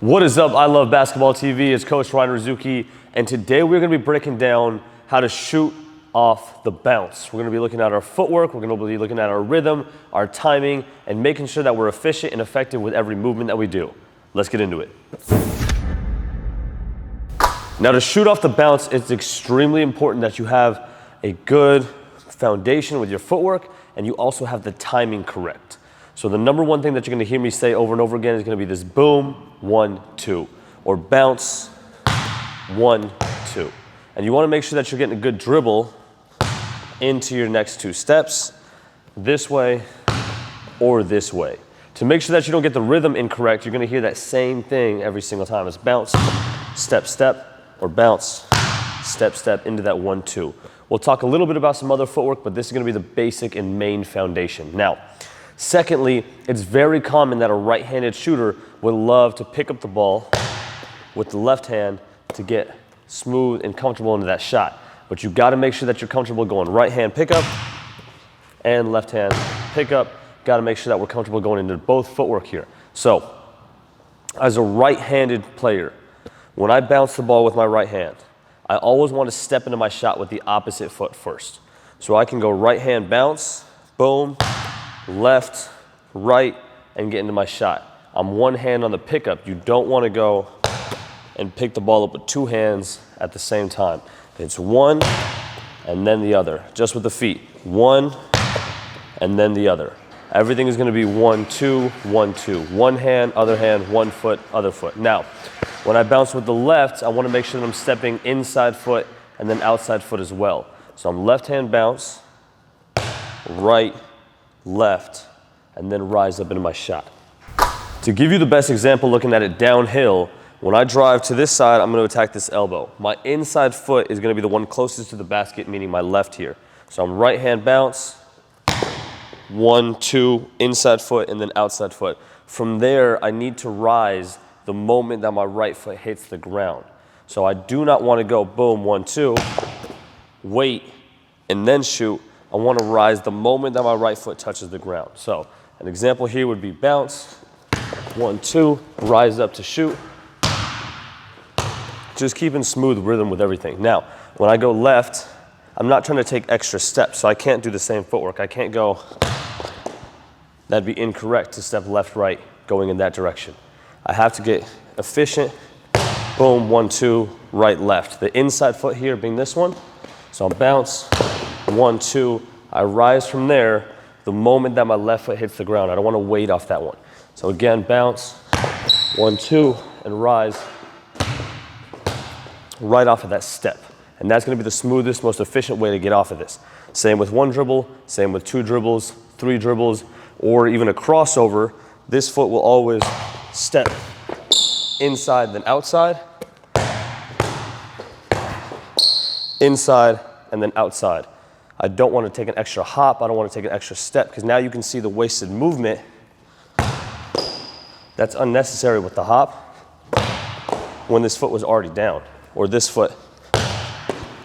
What is up? I love basketball TV. It's Coach Ryan Razooky, and today we're going to be breaking down how to shoot off the bounce. We're going to be looking at our footwork, we're going to be looking at our rhythm, our timing, and making sure that we're efficient and effective with every movement that we do. Let's get into it. Now, to shoot off the bounce, it's extremely important that you have a good foundation with your footwork, and you also have the timing correct. So the number one thing that you're going to hear me say over and over again is going to be this boom, 1, 2, or bounce, 1, 2. And you want to make sure that you're getting a good dribble into your next two steps, this way or this way. To make sure that you don't get the rhythm incorrect, you're going to hear that same thing every single time. It's bounce, step, step, or bounce, step, step into that 1, 2. We'll talk a little bit about some other footwork, but this is going to be the basic and main foundation. Now, secondly, it's very common that a right-handed shooter would love to pick up the ball with the left hand to get smooth and comfortable into that shot. But you got to make sure that you're comfortable going right hand pickup and left hand pickup. Got to make sure that we're comfortable going into both footwork here. So, as a right-handed player, when I bounce the ball with my right hand, I always want to step into my shot with the opposite foot first. So I can go right hand bounce, boom, left, right, and get into my shot. I'm one hand on the pickup. You don't want to go and pick the ball up with two hands at the same time. It's one and then the other, just with the feet. One and then the other. Everything is going to be 1, 2, 1, 2. One hand, one foot, other foot. Now, when I bounce with the left, I want to make sure that I'm stepping inside foot and then outside foot as well. So I'm left hand bounce, right, left, and then rise up into my shot. To give you the best example looking at it downhill, when I drive to this side, I'm going to attack this elbow. My inside foot is going to be the one closest to the basket, meaning my left here. So I'm right hand bounce, 1, 2, inside foot, and then outside foot. From there, I need to rise the moment that my right foot hits the ground. So I do not want to go boom, 1, 2, wait, and then shoot. I want to rise the moment that my right foot touches the ground. So an example here would be bounce, 1, 2, rise up to shoot. Just keeping smooth rhythm with everything. Now, when I go left, I'm not trying to take extra steps, so I can't do the same footwork. I can't go, that'd be incorrect to step left, right, going in that direction. I have to get efficient, boom, 1, 2, right, left. The inside foot here being this one, so I'm bounce, 1, 2, I rise from there the moment that my left foot hits the ground. I don't want to wait off that one. So again, bounce, 1, 2, and rise right off of that step. And that's going to be the smoothest, most efficient way to get off of this. Same with one dribble, same with two dribbles, three dribbles, or even a crossover. This foot will always step inside, then outside, inside, and then outside. I don't want to take an extra hop. I don't want to take an extra step, because now you can see the wasted movement that's unnecessary with the hop when this foot was already down, or this foot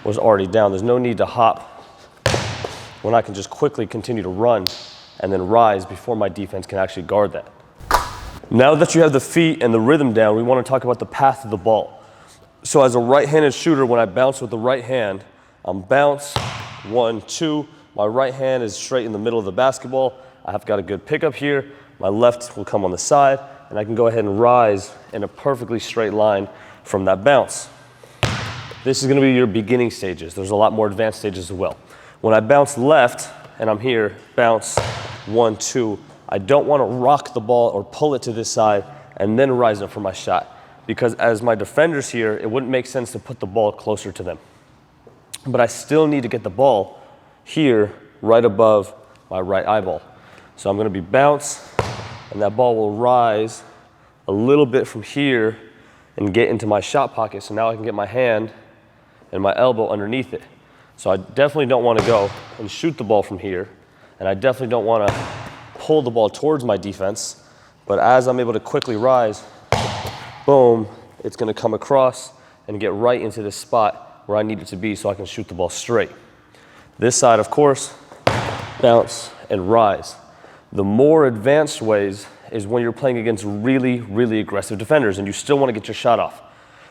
was already down. There's no need to hop when I can just quickly continue to run and then rise before my defense can actually guard that. Now that you have the feet and the rhythm down, we want to talk about the path of the ball. So as a right-handed shooter, when I bounce with the right hand, I'm bounce, 1, 2. My right hand is straight in the middle of the basketball. I have got a good pickup here. My left will come on the side, and I can go ahead and rise in a perfectly straight line from that bounce. This is going to be your beginning stages. There's a lot more advanced stages as well. When I bounce left, and I'm here, bounce, 1, 2, I don't want to rock the ball or pull it to this side and then rise up for my shot, because as my defenders here, it wouldn't make sense to put the ball closer to them. But I still need to get the ball here right above my right eyeball. So I'm going to be bounce, and that ball will rise a little bit from here and get into my shot pocket. So now I can get my hand and my elbow underneath it. So I definitely don't want to go and shoot the ball from here, and I definitely don't want to pull the ball towards my defense, but as I'm able to quickly rise, boom, it's going to come across and get right into this spot where I need it to be so I can shoot the ball straight. This side, of course, bounce and rise. The more advanced ways is when you're playing against really, really aggressive defenders and you still want to get your shot off.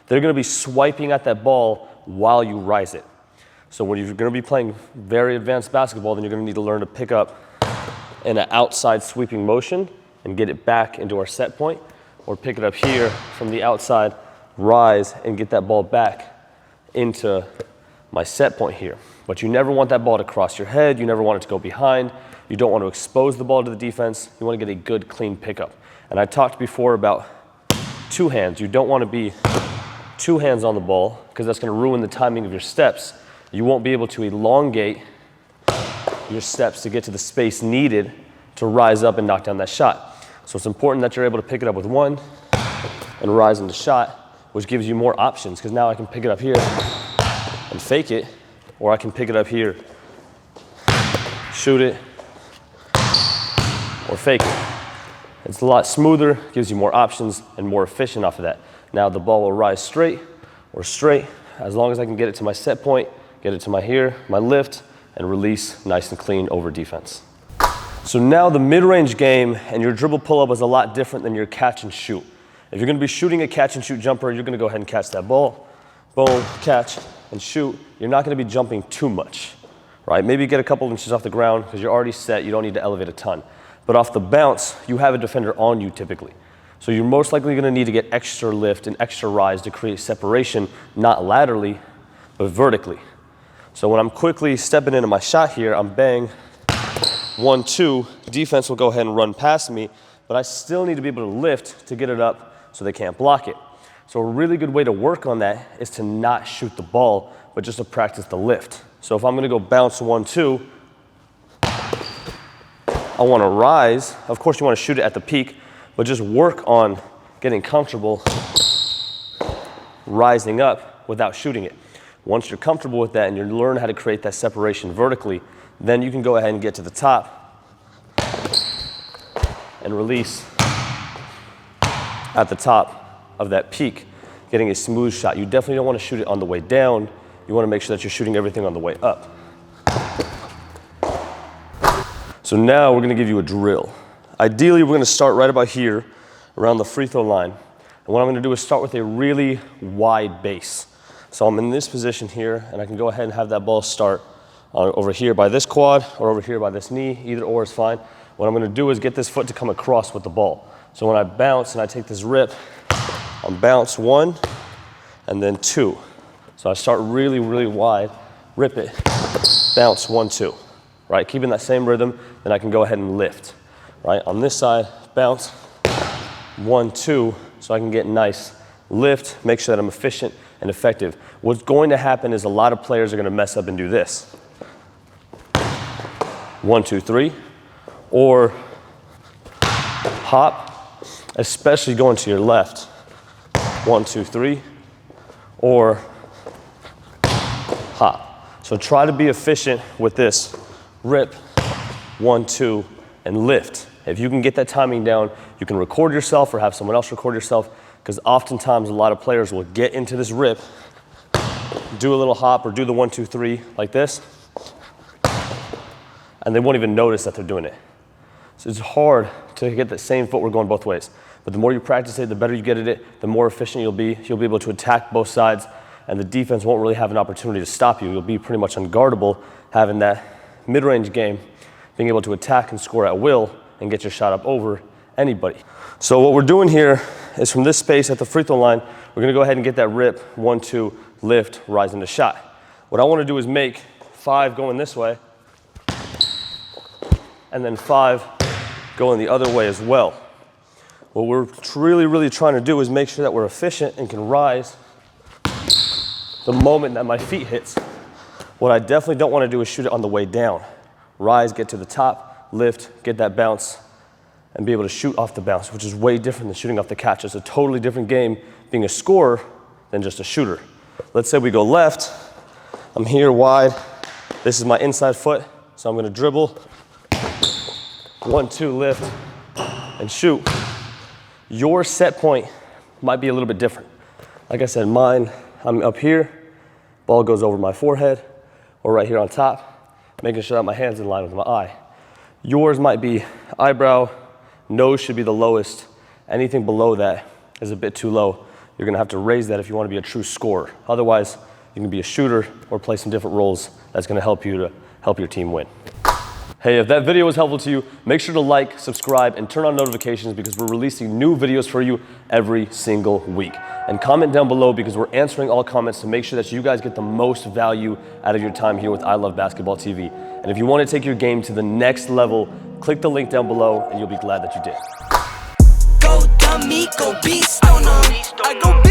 They're going to be swiping at that ball while you rise it. So when you're going to be playing very advanced basketball, then you're going to need to learn to pick up in an outside sweeping motion and get it back into our set point, or pick it up here from the outside, rise, and get that ball back into my set point here. But you never want that ball to cross your head. You never want it to go behind. You don't want to expose the ball to the defense. You want to get a good, clean pickup. And I talked before about two hands. You don't want to be two hands on the ball because that's going to ruin the timing of your steps. You won't be able to elongate your steps to get to the space needed to rise up and knock down that shot. So it's important that you're able to pick it up with one and rise into shot, which gives you more options, because now I can pick it up here and fake it, or I can pick it up here, shoot it, or fake it. It's a lot smoother, gives you more options, and more efficient off of that. Now the ball will rise straight or straight, as long as I can get it to my set point, get it to my here, my lift, and release nice and clean over defense. So now the mid-range game and your dribble pull-up is a lot different than your catch and shoot. If you're going to be shooting a catch and shoot jumper, you're going to go ahead and catch that ball, boom, catch, and shoot. You're not going to be jumping too much, right? Maybe get a couple inches off the ground because you're already set. You don't need to elevate a ton. But off the bounce, you have a defender on you typically. So you're most likely going to need to get extra lift and extra rise to create separation, not laterally, but vertically. So when I'm quickly stepping into my shot here, I'm bang, 1, 2, defense will go ahead and run past me, but I still need to be able to lift to get it up so they can't block it. So a really good way to work on that is to not shoot the ball, but just to practice the lift. So if I'm going to go bounce 1, 2, I want to rise. Of course, you want to shoot it at the peak, but just work on getting comfortable rising up without shooting it. Once you're comfortable with that and you learn how to create that separation vertically, then you can go ahead and get to the top and release at the top of that peak, getting a smooth shot. You definitely don't want to shoot it on the way down. You want to make sure that you're shooting everything on the way up. So now we're going to give you a drill. Ideally, we're going to start right about here, around the free throw line. And what I'm going to do is start with a really wide base. So I'm in this position here, and I can go ahead and have that ball start over here by this quad or over here by this knee. Either or is fine. What I'm going to do is get this foot to come across with the ball. So when I bounce and I take this rip, I'm bounce 1 and then 2. So I start really, really wide, rip it, bounce 1, 2. Right, keeping that same rhythm, then I can go ahead and lift. Right, on this side, bounce 1, 2, so I can get nice lift, make sure that I'm efficient and effective. What's going to happen is a lot of players are going to mess up and do this. 1, 2, 3, or hop, especially going to your left. 1, 2, 3, or hop. So try to be efficient with this. Rip, 1, 2, and lift. If you can get that timing down, you can record yourself or have someone else record yourself, because oftentimes a lot of players will get into this rip, do a little hop or do the 1, 2, 3 like this, and they won't even notice that they're doing it. So it's hard to get that same footwork going both ways. But the more you practice it, the better you get at it, the more efficient you'll be. You'll be able to attack both sides, and the defense won't really have an opportunity to stop you. You'll be pretty much unguardable having that mid-range game, being able to attack and score at will and get your shot up over anybody. So what we're doing here is from this space at the free throw line, we're going to go ahead and get that rip, 1, 2, lift, rise into shot. What I want to do is make 5 going this way, and then 5 going the other way as well. What we're really, really trying to do is make sure that we're efficient and can rise the moment that my feet hits. What I definitely don't want to do is shoot it on the way down. Rise, get to the top, lift, get that bounce, and be able to shoot off the bounce, which is way different than shooting off the catch. It's a totally different game being a scorer than just a shooter. Let's say we go left. I'm here wide. This is my inside foot, so I'm going to dribble. 1, 2, lift, and shoot. Your set point might be a little bit different. Like I said, mine, I'm up here, ball goes over my forehead, or right here on top, making sure that my hand's in line with my eye. Yours might be eyebrow, Nose should be the lowest. Anything below that is a bit too low. You're gonna have to raise that if you wanna be a true scorer. Otherwise, you can be a shooter or play some different roles that's gonna help you to help your team win. Hey, if that video was helpful to you, make sure to like, subscribe, and turn on notifications because we're releasing new videos for you every single week. And comment down below because we're answering all comments to make sure that you guys get the most value out of your time here with I Love Basketball TV. And if you want to take your game to the next level, click the link down below and you'll be glad that you did. Go dummy, go beast on 'em. I go